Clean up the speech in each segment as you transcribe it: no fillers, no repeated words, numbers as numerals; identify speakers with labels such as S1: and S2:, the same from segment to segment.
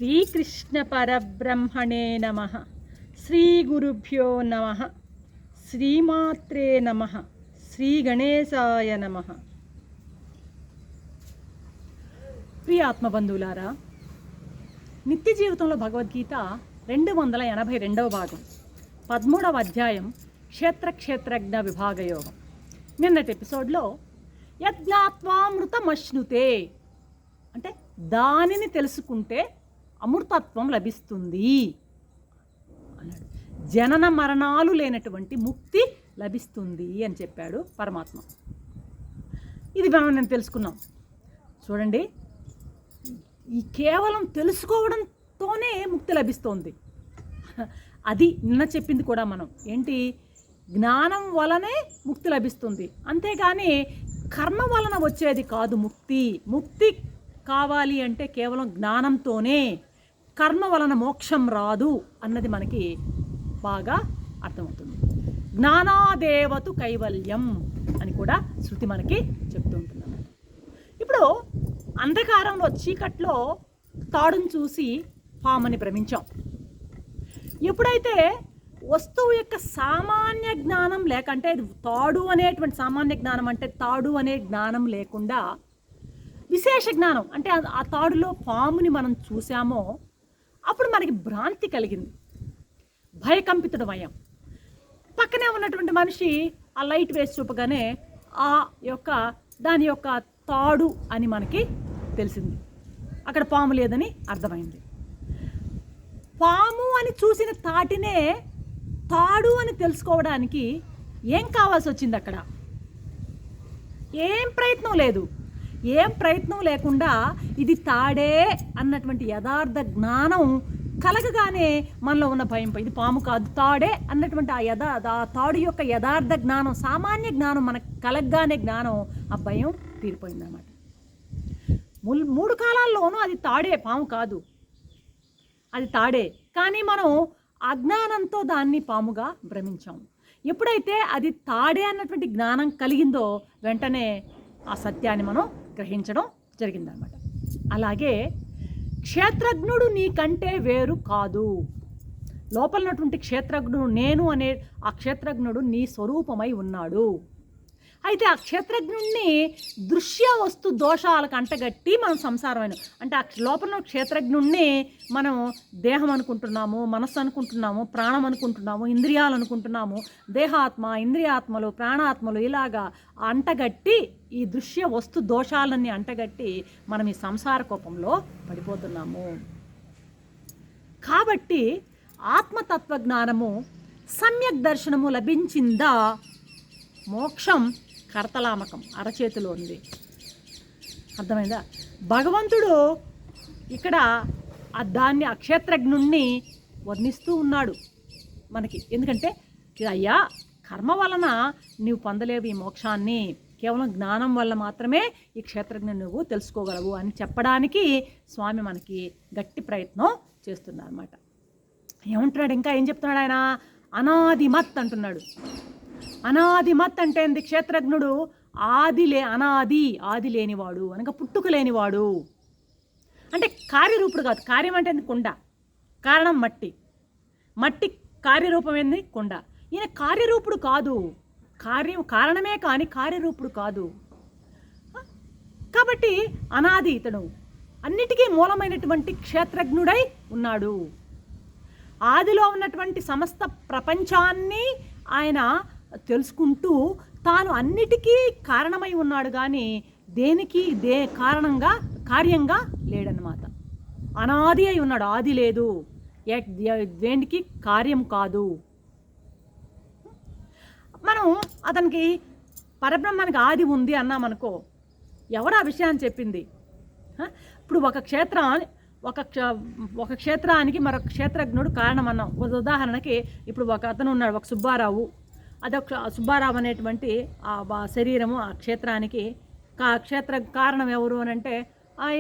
S1: శ్రీకృష్ణ పరబ్రహ్మణే నమః. శ్రీ గురుభ్యో నమః. శ్రీమాత్రే నమః. శ్రీ గణేశాయ నమః. ప్రియ ఆత్మబంధువులారా, నిత్య జీవితంలో భగవద్గీత 282వ భాగం 13వ అధ్యాయం క్షేత్రజ్ఞ విభాగయోగం. నిన్నటి ఎపిసోడ్లో యజ్ఞాత్వామృతమశ్నుతే అంటే దానిని తెలుసుకుంటే అమృతత్వం లభిస్తుంది అన్నాడు. జనన మరణాలు లేనటువంటి ముక్తి లభిస్తుంది అని చెప్పాడు పరమాత్మ. ఇది నేను తెలుసుకున్నాం. చూడండి, ఈ కేవలం తెలుసుకోవడంతోనే ముక్తి లభిస్తుంది. అది నిన్న చెప్పింది కూడా మనం ఏంటి, జ్ఞానం వలనే ముక్తి లభిస్తుంది, అంతేగాని కర్మ వలన వచ్చేది కాదు ముక్తి. ముక్తి కావాలి అంటే కేవలం జ్ఞానంతోనే, కర్మ వలన మోక్షం రాదు అన్నది మనకి బాగా అర్థమవుతుంది. జ్ఞానాదేవతు కైవల్యం అని కూడా శృతి మనకి చెప్తూ ఉంటుంది అన్నమాట. ఇప్పుడు అంధకారంలో చీకట్లో తాడును చూసి పామని భ్రమించాం. ఎప్పుడైతే వస్తువు యొక్క సామాన్య జ్ఞానం లేకంటే తాడు అనేటువంటి సామాన్య జ్ఞానం అంటే తాడు అనే జ్ఞానం లేకుండా విశేష జ్ఞానం అంటే ఆ తాడులో పాముని మనం చూసామో అప్పుడు మనకి భ్రాంతి కలిగింది, భయకంపితుడమయ్యాం. పక్కనే ఉన్నటువంటి మనిషి ఆ లైట్ వేసి చూపగానే దాని యొక్క తాడు అని మనకి తెలిసింది, అక్కడ పాము లేదని అర్థమైంది. పాము అని చూసిన తాటినే తాడు అని తెలుసుకోవడానికి ఏం కావాల్సి వచ్చింది? అక్కడ ఏం ప్రయత్నం లేకుండా ఇది తాడే అన్నటువంటి యథార్థ జ్ఞానం కలగగానే మనలో ఉన్న భయం ఇది పాము కాదు తాడే అన్నటువంటి ఆ తాడు యొక్క యథార్థ జ్ఞానం, సామాన్య జ్ఞానం మనకు కలగగానే జ్ఞానం, ఆ భయం తీరిపోయింది అన్నమాట. 3 కాలాల్లోనూ అది తాడే, పాము కాదు, అది తాడే. కానీ మనం అజ్ఞానంతో దాన్ని పాముగా భ్రమించాము. ఎప్పుడైతే అది తాడే అన్నటువంటి జ్ఞానం కలిగిందో వెంటనే ఆ సత్యాన్ని మనం గ్రహించడం జరిగిందనమాట. అలాగే క్షేత్రజ్ఞుడు నీకంటే వేరు కాదు. లోపల ఉన్నటువంటి క్షేత్రజ్ఞుడు నేను అనే ఆ క్షేత్రజ్ఞుడు నీ స్వరూపమై ఉన్నాడు. అయితే ఆ క్షేత్రజ్ఞుడిని దృశ్య వస్తు దోషాలకు అంటగట్టి మనం సంసారమైన అంటే ఆ లోపల క్షేత్రజ్ఞుడిని మనం దేహం అనుకుంటున్నాము, మనస్సు అనుకుంటున్నాము, ప్రాణం అనుకుంటున్నాము, ఇంద్రియాలు అనుకుంటున్నాము, దేహాత్మ, ఇంద్రియాత్మలు, ప్రాణాత్మలు ఇలాగా అంటగట్టి ఈ దృశ్య వస్తు దోషాలన్నీ అంటగట్టి మనం ఈ సంసార కోపంలో పడిపోతున్నాము. కాబట్టి ఆత్మతత్వ జ్ఞానము, సమ్యక్ దర్శనము లభించిందా మోక్షం కర్తలామకం అరచేతిలో ఉంది. అర్థమైందా? భగవంతుడు ఇక్కడ దాన్ని ఆ క్షేత్రజ్ఞుణ్ణి వర్ణిస్తూ ఉన్నాడు మనకి. ఎందుకంటే అయ్యా, కర్మ వలన నీవు పొందలేవు ఈ మోక్షాన్ని, కేవలం జ్ఞానం వల్ల మాత్రమే ఈ క్షేత్రజ్ఞ నువ్వు తెలుసుకోగలవు అని చెప్పడానికి స్వామి మనకి గట్టి ప్రయత్నం చేస్తున్నారు అన్నమాట. ఏమంటున్నాడు, ఇంకా ఏం చెప్తున్నాడు ఆయన? అనాదిమత్ అంటున్నాడు. అనాదిమత్ అంటే ఏంది? క్షేత్రజ్ఞుడు ఆది లేనివాడు అనగా పుట్టుక లేనివాడు. అంటే కార్యరూపుడు కాదు. కార్యం అంటే కుండ, కారణం మట్టి కార్యరూపం ఏంది? కుండ. ఈయన కార్యరూపుడు కాదు, కారణమే కానీ కార్యరూపుడు కాదు. కాబట్టి అనాది, ఇతడు అన్నిటికీ మూలమైనటువంటి క్షేత్రజ్ఞుడై ఉన్నాడు. ఆదిలో ఉన్నటువంటి సమస్త ప్రపంచాన్ని ఆయన తెలుసుకుంటూ తాను అన్నిటికీ కారణమై ఉన్నాడు, కానీ దేనికి కార్యంగా లేడన్నమాట. అనాది అయి ఉన్నాడు, ఆది లేదు, దేనికి కార్యం కాదు. మనం అతనికి పరబ్రహ్మానికి ఆది ఉంది అన్నామనుకో, ఎవరు ఆ విషయాన్ని చెప్పింది? ఇప్పుడు ఒక క్షేత్రానికి మరొక క్షేత్రజ్ఞుడు కారణం అన్నాం. ఉదాహరణకి ఇప్పుడు ఒక అతను ఉన్నాడు, ఒక సుబ్బారావు. అదొక సుబ్బారావు అనేటువంటి ఆ శరీరము ఆ క్షేత్రానికి క్షేత్ర కారణం ఎవరు అని అంటే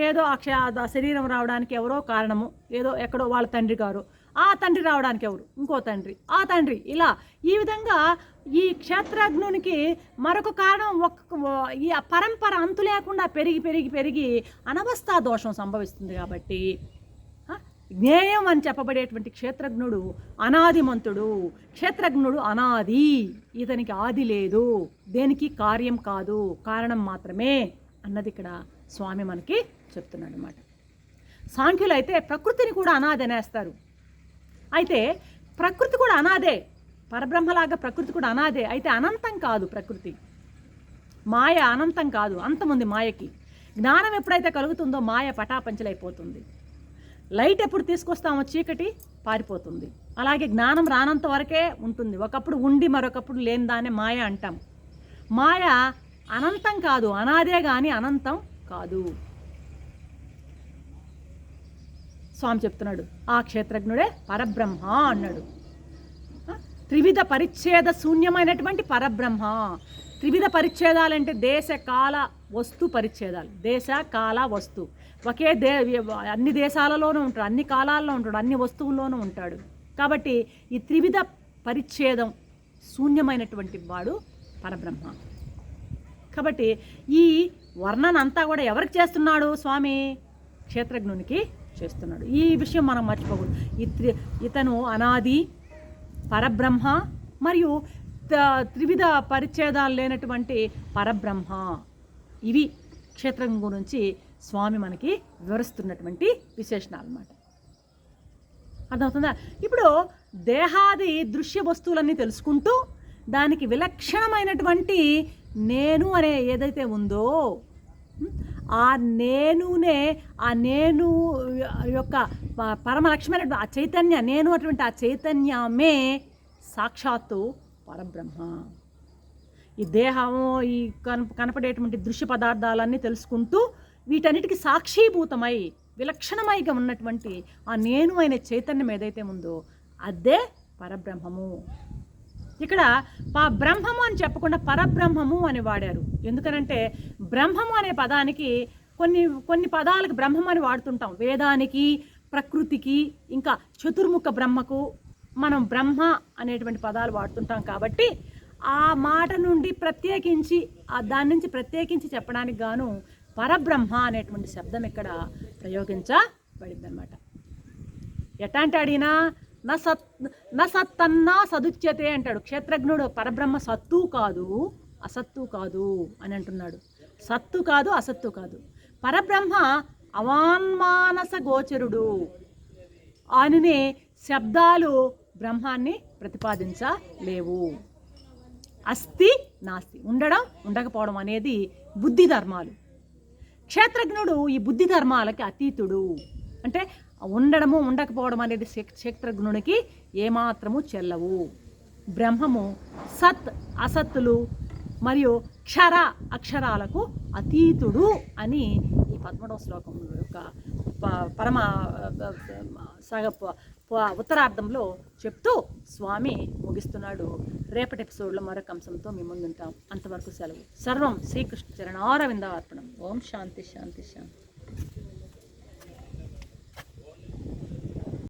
S1: ఏదో ఆ శరీరం రావడానికి ఎవరో కారణము, ఏదో ఎక్కడో వాళ్ళ తండ్రి గారు, ఆ తండ్రి రావడానికి ఎవరు, ఇంకో తండ్రి, ఆ తండ్రి, ఇలా ఈ విధంగా ఈ క్షేత్రజ్ఞునికి మరొక కారణం ఈ పరంపర అంతు లేకుండా పెరిగి అనవస్థా దోషం సంభవిస్తుంది. కాబట్టి జ్ఞేయం అని చెప్పబడేటువంటి క్షేత్రజ్ఞుడు అనాదిమంతుడు. క్షేత్రజ్ఞుడు అనాది, ఇతనికి ఆది లేదు, దేనికి కార్యం కాదు, కారణం మాత్రమే అన్నది ఇక్కడ స్వామి మనకి చెప్తున్నాడు అన్నమాట. సాంఖ్యులు అయితే ప్రకృతిని కూడా అనాది అనేస్తారు. అయితే ప్రకృతి కూడా అనాదే, పరబ్రహ్మలాగా ప్రకృతి కూడా అనాదే. అయితే అనంతం కాదు ప్రకృతి, మాయ అనంతం కాదు, అంతముంది మాయకి. జ్ఞానం ఎప్పుడైతే కలుగుతుందో మాయ పటాపంచలైపోతుంది. లైట్ ఎప్పుడు తీసుకొస్తామో చీకటి పారిపోతుంది. అలాగే జ్ఞానం రానంత వరకే ఉంటుంది. ఒకప్పుడు ఉండి మరొకప్పుడు లేని దాన్ని మాయ అంటాం. మాయ అనంతం కాదు, అనాదే కానీ అనంతం కాదు. స్వామి చెప్తున్నాడు ఆ క్షేత్రజ్ఞుడే పరబ్రహ్మ అన్నాడు. త్రివిధ పరిచ్ఛేద శూన్యమైనటువంటి పరబ్రహ్మ. త్రివిధ పరిచ్ఛేదాలంటే దేశ కాల వస్తు పరిచ్ఛేదాలు. దేశ కాల వస్తు ఒకే అన్ని దేశాలలోనూ ఉంటాడు, అన్ని కాలాల్లో ఉంటాడు, అన్ని వస్తువుల్లోనూ ఉంటాడు. కాబట్టి ఈ త్రివిధ పరిచ్ఛేదం శూన్యమైనటువంటి వాడు పరబ్రహ్మ. కాబట్టి ఈ వర్ణన అంతా కూడా ఎవరికి చేస్తున్నాడు స్వామి? క్షేత్రజ్ఞునికి చేస్తున్నాడు. ఈ విషయం మనం మర్చిపోకూడదు. ఇతను అనాది పరబ్రహ్మ మరియు త్రివిధ పరిచ్ఛేదాలు లేనటువంటి పరబ్రహ్మ. ఇవి క్షేత్రం గురించి స్వామి మనకి వివరిస్తున్నటువంటి విశేషణాలు అన్నమాట. అర్థమవుతుందా? ఇప్పుడు దేహాది దృశ్య వస్తువులన్నీ తెలుసుకుంటూ దానికి విలక్షణమైనటువంటి నేను అనే ఏదైతే ఉందో ఆ నేనునే, ఆ నేను యొక్క పరమలక్ష్యమైన ఆ చైతన్య, నేను అటువంటి ఆ చైతన్యమే సాక్షాత్తు పరబ్రహ్మ. ఈ దేహము, ఈ కనపడేటువంటి దృశ్య పదార్థాలన్నీ తెలుసుకుంటూ వీటన్నిటికీ సాక్షీభూతమై విలక్షణమైగా ఉన్నటువంటి ఆ నేను అనే చైతన్యం ఏదైతే ఉందో అదే పరబ్రహ్మము. ఇక్కడ బ్రహ్మము అని చెప్పకుండా పరబ్రహ్మము అని వాడారు. ఎందుకనంటే బ్రహ్మము అనే పదానికి కొన్ని పదాలకు బ్రహ్మం అని వాడుతుంటాం. వేదానికి, ప్రకృతికి, ఇంకా చతుర్ముఖ బ్రహ్మకు మనం బ్రహ్మ అనేటువంటి పదాలు వాడుతుంటాం. కాబట్టి ఆ మాట నుండి ప్రత్యేకించి దాని నుంచి ప్రత్యేకించి చెప్పడానికి గాను పరబ్రహ్మ అనేటువంటి శబ్దం ఇక్కడ ప్రయోగించబడింది అన్నమాట. ఎట్లాంటి అడిగినా నా సత్తన్నా సదుచ్యతే అంటాడు. క్షేత్రజ్ఞుడు పరబ్రహ్మ సత్తు కాదు, అసత్తు కాదు అని అంటున్నాడు. సత్తు కాదు, అసత్తు కాదు. పరబ్రహ్మ అవాన్మానస గోచరుడు. ఆయననే శబ్దాలు బ్రహ్మాన్ని ప్రతిపాదించలేవు. అస్థి నాస్తి, ఉండడం ఉండకపోవడం అనేది బుద్ధి ధర్మాలు. క్షేత్రజ్ఞుడు ఈ బుద్ధి ధర్మాలకి అతీతుడు. అంటే ఉండడము ఉండకపోవడం అనేది క్షేత్రజ్ఞునికి ఏమాత్రము చెల్లవు. బ్రహ్మము సత్ అసత్తులు మరియు క్షర అక్షరాలకు అతీతుడు అని ఈ 11వ శ్లోకం యొక్క పరమ ఉత్తరార్థంలో చెప్తూ స్వామి ముగిస్తున్నాడు. రేపటి ఎపిసోడ్లో మరొక అంశంతో మీ ముందుంటాం. అంతవరకు సెలవు. సర్వం శ్రీకృష్ణ చరణారవిందార్పణం. ఓం శాంతి శాంతి శాంతి.